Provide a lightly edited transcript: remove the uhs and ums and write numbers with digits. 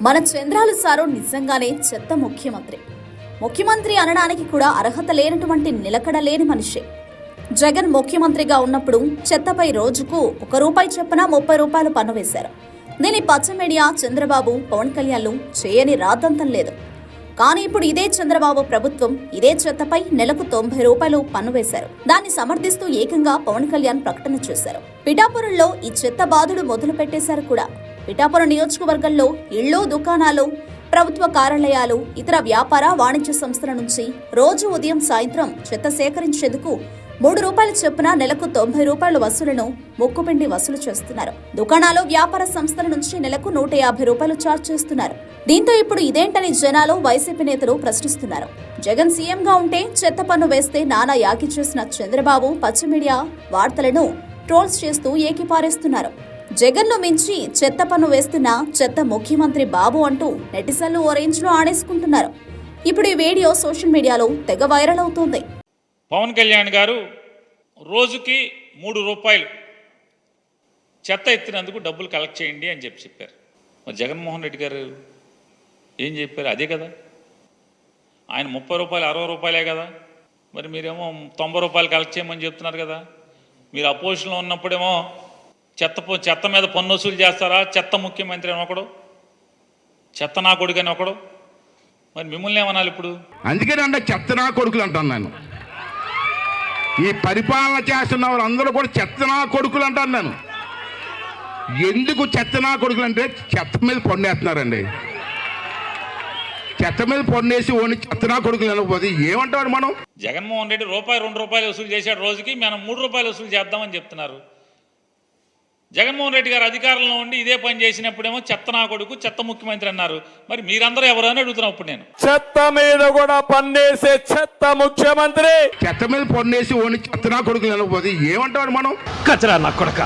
మన చంద్రాలు సారు నిజంగానే చెత్త ముఖ్యమంత్రి అనడానికి కూడా అర్హత లేనటువంటి నిలకడ లేని మనిషి. జగన్ ముఖ్యమంత్రిగా ఉన్నప్పుడు చెత్తపై రోజుకు ₹1 చొప్పున ₹30 పన్ను వేశారు. దీని పచ్చ మీడియా చంద్రబాబు, పవన్ కళ్యాణ్లు చేయని రాద్దంతం లేదు. కానీ ఇప్పుడు ఇదే చంద్రబాబు ప్రభుత్వం ఇదే చెత్తపై నెలకు ₹90 పన్ను వేశారు. దాన్ని సమర్థిస్తూ ఏకంగా పవన్ కళ్యాణ్ ప్రకటన చేశారు. పిఠాపురంలో ఈ చెత్త బాధుడు మొదలు పెట్టేశారు కూడా. పిఠాపురం నియోజకవర్గంలో ఇళ్లు, దుకాణాలు, ప్రభుత్వ కార్యాలయాలు, ఇతర వ్యాపార వాణిజ్య సంస్థల నుంచి రోజు ఉదయం సాయంత్రం చెత్త సేకరించేందుకు ₹3 చొప్పున నెలకు ₹90 వసూలును ముక్కుపిండి వసూలు చేస్తున్నారు. దుకాణాలు, వ్యాపార సంస్థల నుంచి నెలకు ₹150 ఛార్జ్ చేస్తున్నారు. దీంతో ఇప్పుడు ఇదేంటని జనాలు, వైసీపీ నేతలు ప్రశ్నిస్తున్నారు. జగన్ సీఎంగా ఉంటే చెత్త పన్ను వేస్తే నానా యాగి చేసిన చంద్రబాబు పచ్చ మీడియా వార్తలను ట్రోల్స్ చేస్తూ ఏకిపారేస్తున్నారు. జగన్ను మించి చెత్త పన్ను వేస్తున్న చెత్త ముఖ్యమంత్రి బాబు అంటూ నెటిజన్లు ఓ రేంజ్ లో ఆడేసుకుంటున్నారు. ఇప్పుడు ఈ వీడియో సోషల్ మీడియాలో తెగ వైరల్ అవుతోంది. పవన్ కళ్యాణ్ గారు రోజుకి ₹3 చెత్త ఎత్తినందుకు డబ్బులు కలెక్ట్ చేయండి అని చెప్పారు. మరి జగన్మోహన్ రెడ్డి గారు ఏం చెప్పారు? అదే కదా, ఆయన ₹30, ₹60 కదా. మరి మీరేమో ₹90 కలెక్ట్ చేయమని చెప్తున్నారు కదా. మీరు అపోజిషన్లో ఉన్నప్పుడేమో చెత్త మీద పన్ను వసూలు చేస్తారా, చెత్త ముఖ్యమంత్రి అని ఒకడు, చెత్త నా కొడుకు అని ఒకడు. మరి మిమ్మల్ని ఏమనాలి ఇప్పుడు? అందుకని అంటే చెత్త నా కొడుకులు అంటాను నేను. ఈ పరిపాలన చేస్తున్న వాళ్ళందరూ కూడా చెత్త నా కొడుకులు అంటాను నేను. ఎందుకు చెత్త నా కొడుకులు అంటే చెత్త మీద పన్నేస్తున్నారండి. చెత్త మీద పన్నేసి ఓని చెత్త నా కొడుకులు అనకపోతే ఏమంటాడు మనం? జగన్మోహన్ రెడ్డి ₹2 వసూలు చేశాడు రోజుకి, మనం ₹3 వసూలు చేద్దామని చెప్తున్నారు. జగన్మోహన్ రెడ్డి గారు అధికారంలో ఉండి ఇదే పని చేసినప్పుడేమో చెత్త నా కొడుకు, చెత్త ముఖ్యమంత్రి అన్నారు. మరి మీరందరూ ఎవరు అని అడుగుతున్నా ఇప్పుడు నేను. చెత్త మీద కూడా పన్నేసే చెత్త ముఖ్యమంత్రి, చెత్త మీద పన్నేసి ఓని చెత్త నా కొడుకులు అనకపోతే ఏమంటాడు మనం? కచరా నా కొడక.